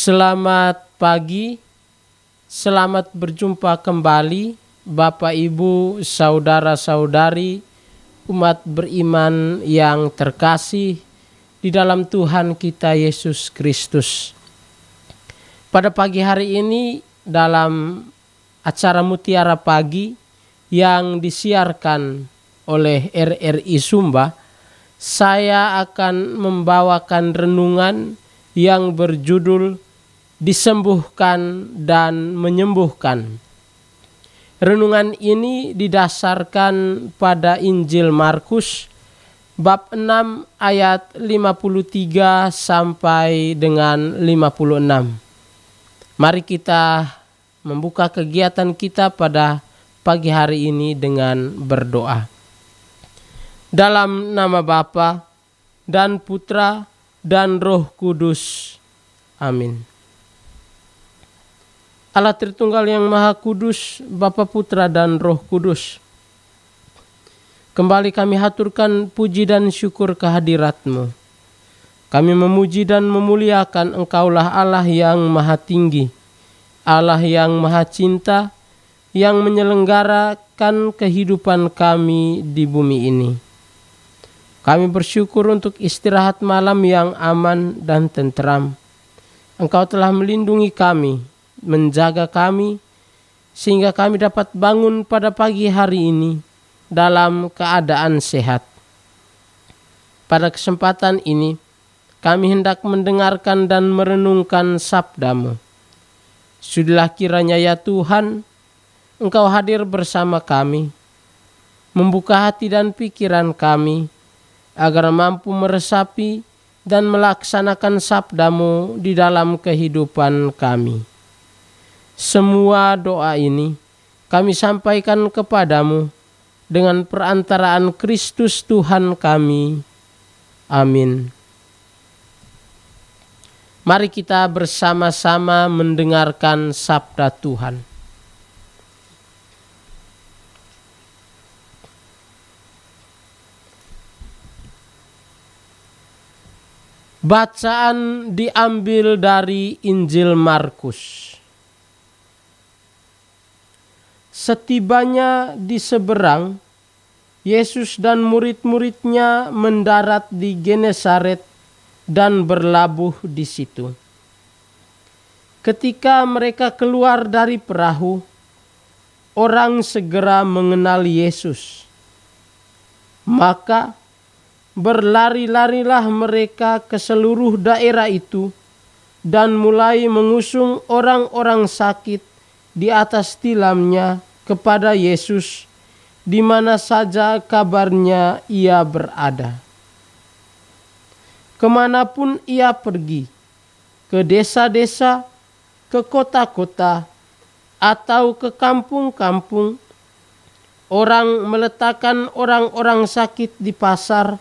Selamat pagi, selamat berjumpa kembali Bapak Ibu, saudara-saudari, umat beriman yang terkasih di dalam Tuhan kita Yesus Kristus. Pada pagi hari ini dalam acara Mutiara Pagi yang disiarkan oleh RRI Sumba, saya akan membawakan renungan yang berjudul Disembuhkan dan Menyembuhkan. Renungan ini didasarkan pada Injil Markus bab 6 ayat 53 sampai dengan 56. Mari kita membuka kegiatan kita pada pagi hari ini dengan berdoa. Dalam nama Bapa dan Putra dan Roh Kudus. Amin. Allah Tritunggal yang Maha Kudus, Bapa, Putra dan Roh Kudus, kembali kami haturkan puji dan syukur kehadirat-Mu. Kami memuji dan memuliakan Engkaulah Allah yang Maha Tinggi, Allah yang Maha Cinta, yang menyelenggarakan kehidupan kami di bumi ini. Kami bersyukur untuk istirahat malam yang aman dan tentram. Engkau telah melindungi kami, menjaga kami, sehingga kami dapat bangun pada pagi hari ini dalam keadaan sehat. Pada kesempatan ini, kami hendak mendengarkan dan merenungkan sabda-Mu. Sudahlah kiranya ya Tuhan, Engkau hadir bersama kami, membuka hati dan pikiran kami, agar mampu meresapi dan melaksanakan sabda-Mu di dalam kehidupan kami. Semua doa ini kami sampaikan kepadamu dengan perantaraan Kristus Tuhan kami. Amin. Mari kita bersama-sama mendengarkan sabda Tuhan. Bacaan diambil dari Injil Markus. Setibanya di seberang, Yesus dan murid-muridnya mendarat di Genesaret dan berlabuh di situ. Ketika mereka keluar dari perahu, orang segera mengenal Yesus. Maka berlari-larilah mereka ke seluruh daerah itu dan mulai mengusung orang-orang sakit di atas tilamnya kepada Yesus di mana saja kabarnya ia berada. Kemanapun ia pergi, ke desa-desa, ke kota-kota, atau ke kampung-kampung, orang meletakkan orang-orang sakit di pasar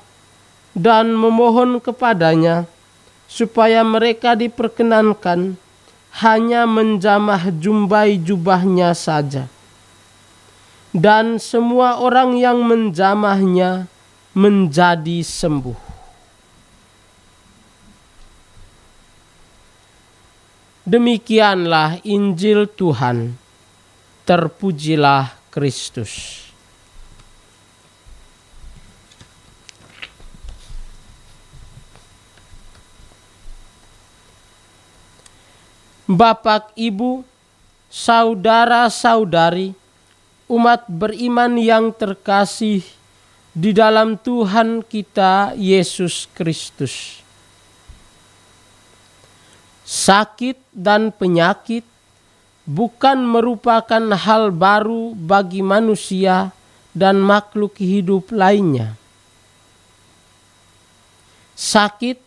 dan memohon kepadanya supaya mereka diperkenankan hanya menjamah jumbai jubahnya saja. Dan semua orang yang menjamahnya menjadi sembuh. Demikianlah Injil Tuhan. Terpujilah Kristus. Bapak, Ibu, saudara-saudari, umat beriman yang terkasih di dalam Tuhan kita Yesus Kristus. Sakit dan penyakit bukan merupakan hal baru bagi manusia dan makhluk hidup lainnya. Sakit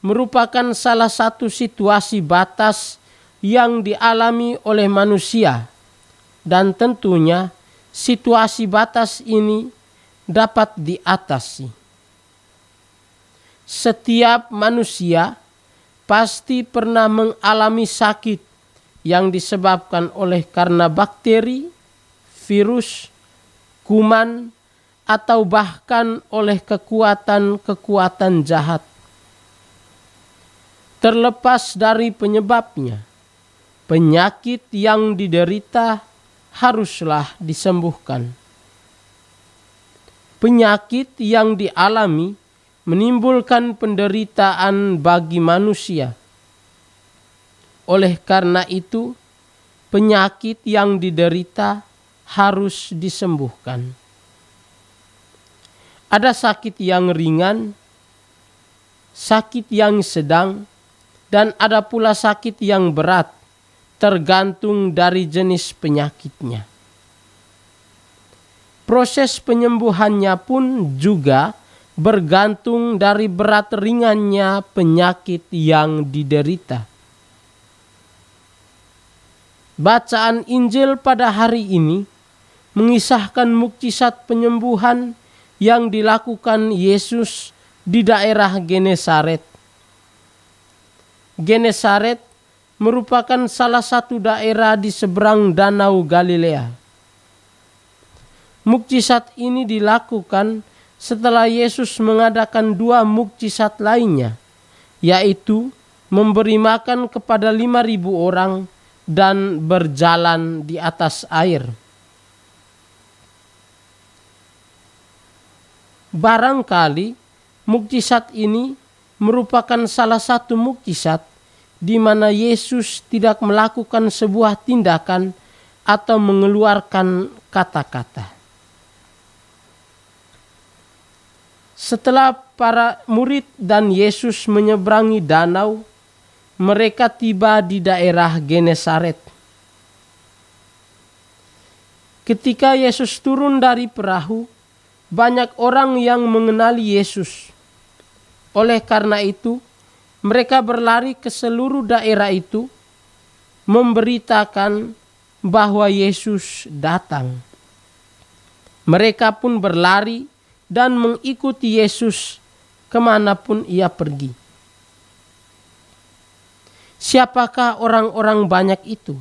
merupakan salah satu situasi batas yang dialami oleh manusia, dan tentunya situasi batas ini dapat diatasi. Setiap manusia pasti pernah mengalami sakit yang disebabkan oleh karena bakteri, virus, kuman, atau bahkan oleh kekuatan-kekuatan jahat. terlepas dari penyebabnya. Penyakit yang diderita haruslah disembuhkan. Penyakit yang dialami menimbulkan penderitaan bagi manusia. Oleh karena itu, penyakit yang diderita harus disembuhkan. Ada sakit yang ringan, sakit yang sedang, dan ada pula sakit yang berat, tergantung dari jenis penyakitnya. Proses penyembuhannya pun juga bergantung dari berat ringannya penyakit yang diderita. Bacaan Injil pada hari ini mengisahkan mukjizat penyembuhan yang dilakukan Yesus di daerah Genesaret. Genesaret merupakan salah satu daerah di seberang Danau Galilea. Mukjizat ini dilakukan setelah Yesus mengadakan 2 mukjizat lainnya, yaitu memberi makan kepada 5.000 orang dan berjalan di atas air. Barangkali mukjizat ini merupakan salah satu mukjizat di mana Yesus tidak melakukan sebuah tindakan atau mengeluarkan kata-kata. Setelah para murid dan Yesus menyeberangi danau, mereka tiba di daerah Genesaret. Ketika Yesus turun dari perahu, banyak orang yang mengenali Yesus. Oleh karena itu, mereka berlari ke seluruh daerah itu, memberitakan bahwa Yesus datang. Mereka pun berlari dan mengikuti Yesus kemanapun ia pergi. Siapakah orang-orang banyak itu?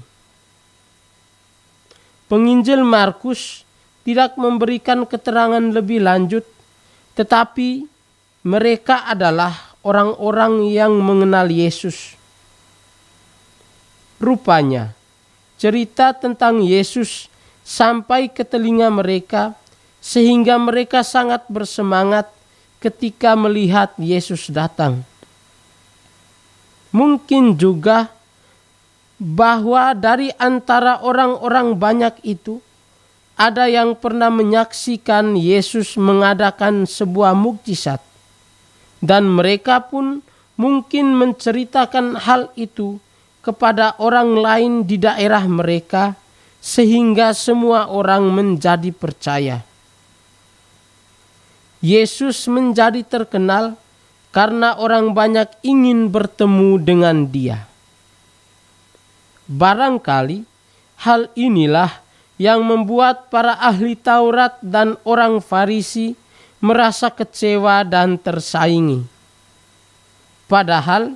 Penginjil Markus tidak memberikan keterangan lebih lanjut, tetapi mereka adalah orang-orang yang mengenal Yesus. Rupanya, cerita tentang Yesus sampai ke telinga mereka, sehingga mereka sangat bersemangat ketika melihat Yesus datang. Mungkin juga bahwa dari antara orang-orang banyak itu, ada yang pernah menyaksikan Yesus mengadakan sebuah mukjizat, dan mereka pun mungkin menceritakan hal itu kepada orang lain di daerah mereka, sehingga semua orang menjadi percaya. Yesus menjadi terkenal karena orang banyak ingin bertemu dengan Dia. Barangkali hal inilah yang membuat para ahli Taurat dan orang Farisi merasa kecewa dan tersaingi. Padahal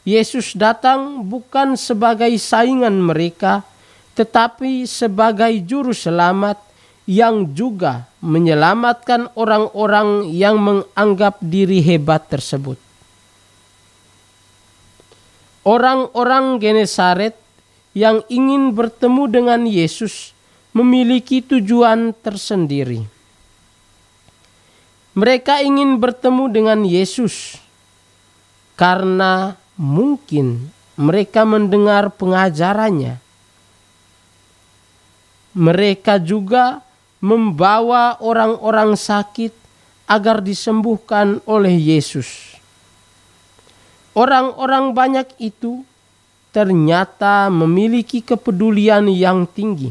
Yesus datang bukan sebagai saingan mereka, tetapi sebagai juru selamat yang juga menyelamatkan orang-orang yang menganggap diri hebat tersebut. Orang-orang Genesaret yang ingin bertemu dengan Yesus memiliki tujuan tersendiri. Mereka ingin bertemu dengan Yesus karena mungkin mereka mendengar pengajarannya. Mereka juga membawa orang-orang sakit agar disembuhkan oleh Yesus. Orang-orang banyak itu ternyata memiliki kepedulian yang tinggi.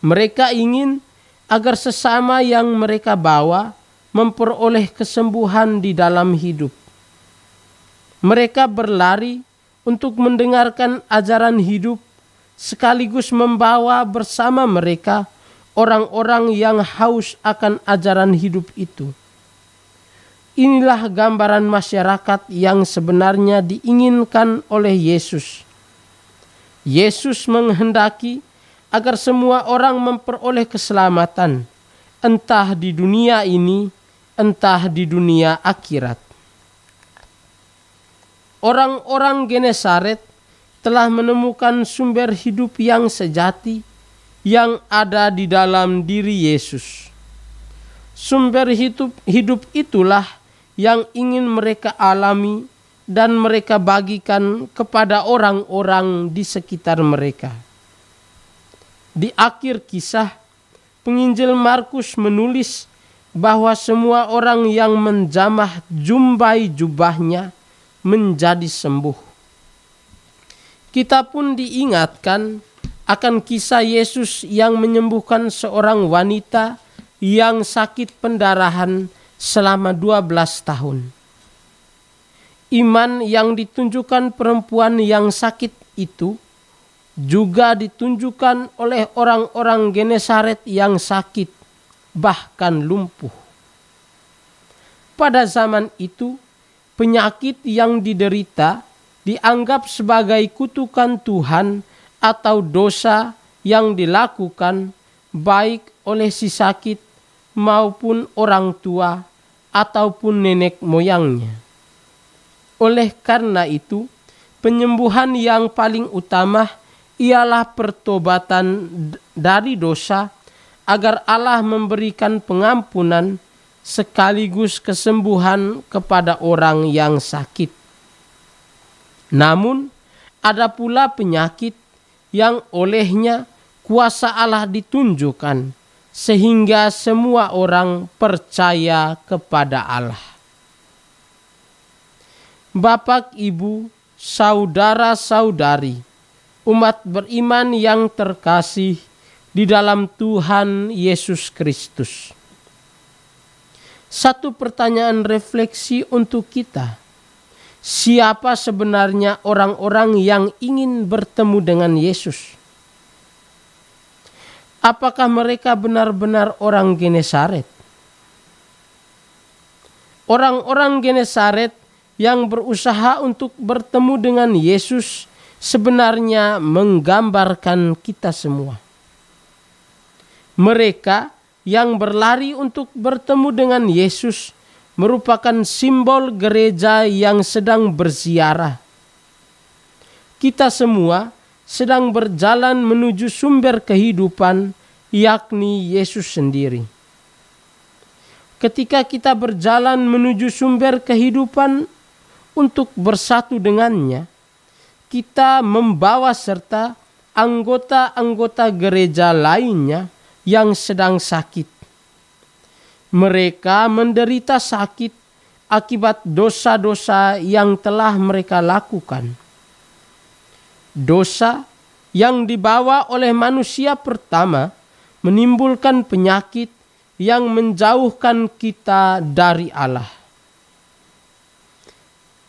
Mereka ingin agar sesama yang mereka bawa memperoleh kesembuhan di dalam hidup. Mereka berlari untuk mendengarkan ajaran hidup, sekaligus membawa bersama mereka orang-orang yang haus akan ajaran hidup itu. Inilah gambaran masyarakat yang sebenarnya diinginkan oleh Yesus. Yesus menghendaki agar semua orang memperoleh keselamatan, entah di dunia ini, entah di dunia akhirat. orang-orang Genesaret telah menemukan sumber hidup yang sejati yang ada di dalam diri Yesus. Sumber hidup itulah yang ingin mereka alami dan mereka bagikan kepada orang-orang di sekitar mereka. Di akhir kisah, penginjil Markus menulis bahwa semua orang yang menjamah jumbai jubahnya menjadi sembuh. Kita pun diingatkan akan kisah Yesus yang menyembuhkan seorang wanita yang sakit pendarahan selama 12 tahun. Iman yang ditunjukkan perempuan yang sakit itu juga ditunjukkan oleh orang-orang Genesaret yang sakit, bahkan lumpuh. Pada zaman itu, penyakit yang diderita dianggap sebagai kutukan Tuhan atau dosa yang dilakukan baik oleh si sakit maupun orang tua ataupun nenek moyangnya. Oleh karena itu, penyembuhan yang paling utama ialah pertobatan dari dosa agar Allah memberikan pengampunan sekaligus kesembuhan kepada orang yang sakit. Namun, ada pula penyakit yang olehnya kuasa Allah ditunjukkan sehingga semua orang percaya kepada Allah. Bapak, Ibu, saudara-saudari, umat beriman yang terkasih di dalam Tuhan Yesus Kristus. Satu pertanyaan refleksi untuk kita. Siapa sebenarnya orang-orang yang ingin bertemu dengan Yesus? Apakah mereka benar-benar orang Genesaret? Orang-orang Genesaret yang berusaha untuk bertemu dengan Yesus sebenarnya menggambarkan kita semua. Mereka yang berlari untuk bertemu dengan Yesus merupakan simbol gereja yang sedang berziarah. Kita semua sedang berjalan menuju sumber kehidupan, yakni Yesus sendiri. Ketika kita berjalan menuju sumber kehidupan untuk bersatu dengannya, kita membawa serta anggota-anggota gereja lainnya yang sedang sakit. Mereka menderita sakit akibat dosa-dosa yang telah mereka lakukan. Dosa yang dibawa oleh manusia pertama menimbulkan penyakit yang menjauhkan kita dari Allah.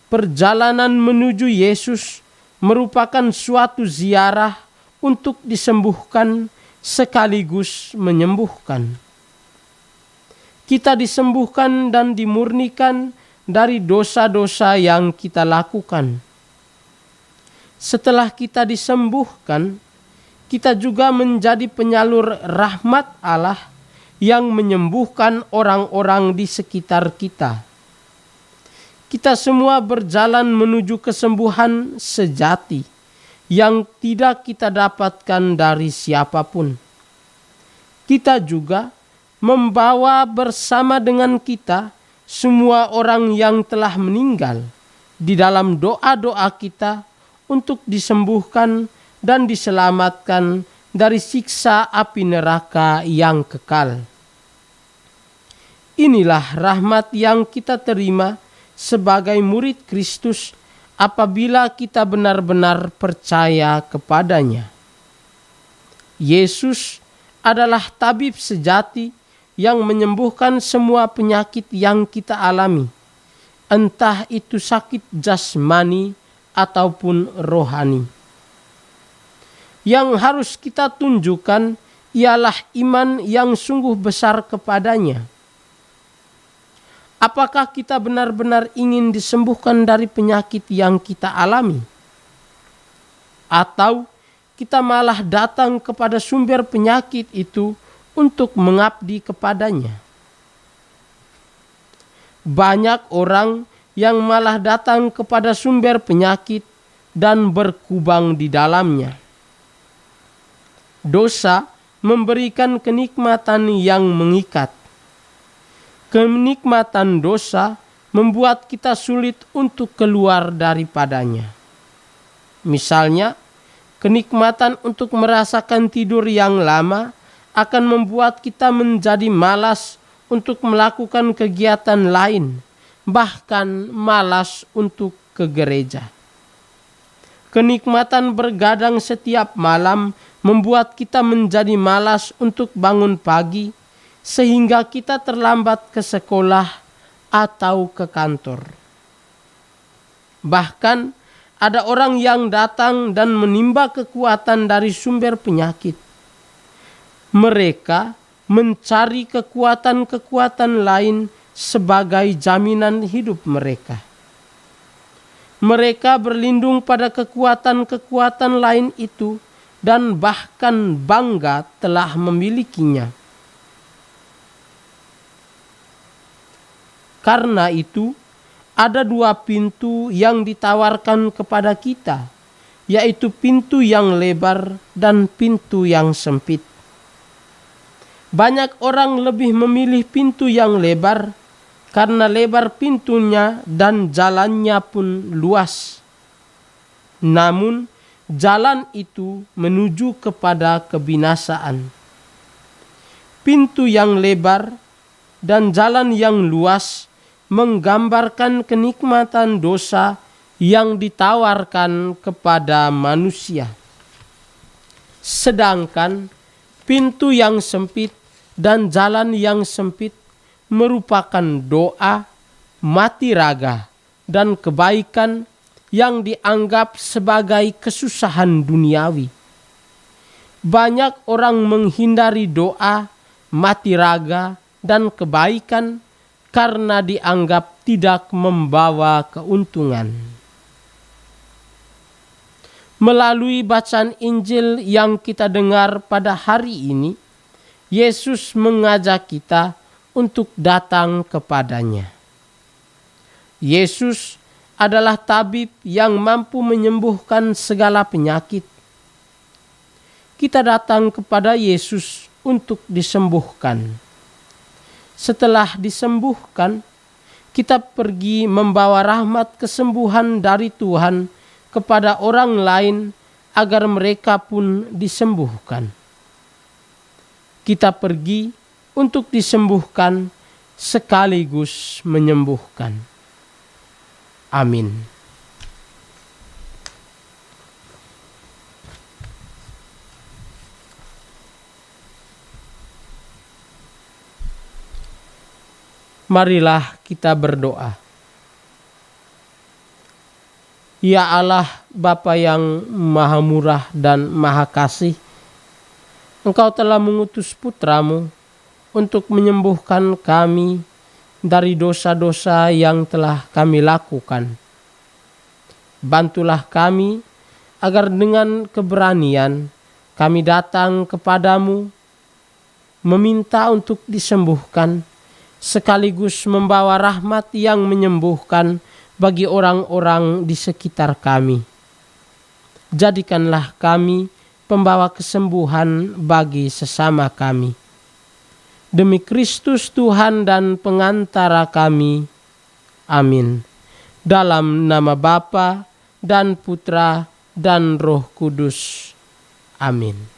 Perjalanan menuju Yesus merupakan suatu ziarah untuk disembuhkan sekaligus menyembuhkan. Kita disembuhkan dan dimurnikan dari dosa-dosa yang kita lakukan. Setelah kita disembuhkan, kita juga menjadi penyalur rahmat Allah yang menyembuhkan orang-orang di sekitar kita. Kita semua berjalan menuju kesembuhan sejati yang tidak kita dapatkan dari siapapun. Kita juga membawa bersama dengan kita semua orang yang telah meninggal di dalam doa-doa kita untuk disembuhkan dan diselamatkan dari siksa api neraka yang kekal. Inilah rahmat yang kita terima sebagai murid Kristus apabila kita benar-benar percaya kepadanya. Yesus adalah tabib sejati yang menyembuhkan semua penyakit yang kita alami, entah itu sakit jasmani ataupun rohani. Yang harus kita tunjukkan ialah iman yang sungguh besar kepadanya. Apakah kita benar-benar ingin disembuhkan dari penyakit yang kita alami? Atau kita malah datang kepada sumber penyakit itu untuk mengabdi kepadanya? Banyak orang yang malah datang kepada sumber penyakit dan berkubang di dalamnya. Dosa memberikan kenikmatan yang mengikat. Kenikmatan dosa membuat kita sulit untuk keluar daripadanya. Misalnya, kenikmatan untuk merasakan tidur yang lama akan membuat kita menjadi malas untuk melakukan kegiatan lain, bahkan malas untuk ke gereja. Kenikmatan bergadang setiap malam membuat kita menjadi malas untuk bangun pagi, sehingga kita terlambat ke sekolah atau ke kantor. Bahkan ada orang yang datang dan menimba kekuatan dari sumber penyakit. Mereka mencari kekuatan-kekuatan lain sebagai jaminan hidup mereka. Mereka berlindung pada kekuatan-kekuatan lain itu dan bahkan bangga telah memilikinya. Karena itu, ada dua pintu yang ditawarkan kepada kita, yaitu pintu yang lebar dan pintu yang sempit. Banyak orang lebih memilih pintu yang lebar karena lebar pintunya dan jalannya pun luas. Namun, jalan itu menuju kepada kebinasaan. Pintu yang lebar dan jalan yang luas menggambarkan kenikmatan dosa yang ditawarkan kepada manusia. Sedangkan pintu yang sempit dan jalan yang sempit merupakan doa, mati raga, dan kebaikan yang dianggap sebagai kesusahan duniawi. Banyak orang menghindari doa, mati raga, dan kebaikan karena dianggap tidak membawa keuntungan. Melalui bacaan Injil yang kita dengar pada hari ini, Yesus mengajak kita untuk datang kepadanya. Yesus adalah tabib yang mampu menyembuhkan segala penyakit. Kita datang kepada Yesus untuk disembuhkan. Setelah disembuhkan, kita pergi membawa rahmat kesembuhan dari Tuhan kepada orang lain agar mereka pun disembuhkan. Kita pergi untuk disembuhkan sekaligus menyembuhkan. Amin. Marilah kita berdoa. Ya Allah, Bapa yang Maha Murah dan Maha Kasih, Engkau telah mengutus Putra-Mu untuk menyembuhkan kami dari dosa-dosa yang telah kami lakukan. Bantulah kami agar dengan keberanian kami datang kepadamu, meminta untuk disembuhkan, sekaligus membawa rahmat yang menyembuhkan bagi orang-orang di sekitar kami. Jadikanlah kami pembawa kesembuhan bagi sesama kami. Demi Kristus Tuhan dan pengantara kami. Amin. Dalam nama Bapa dan Putra dan Roh Kudus. Amin.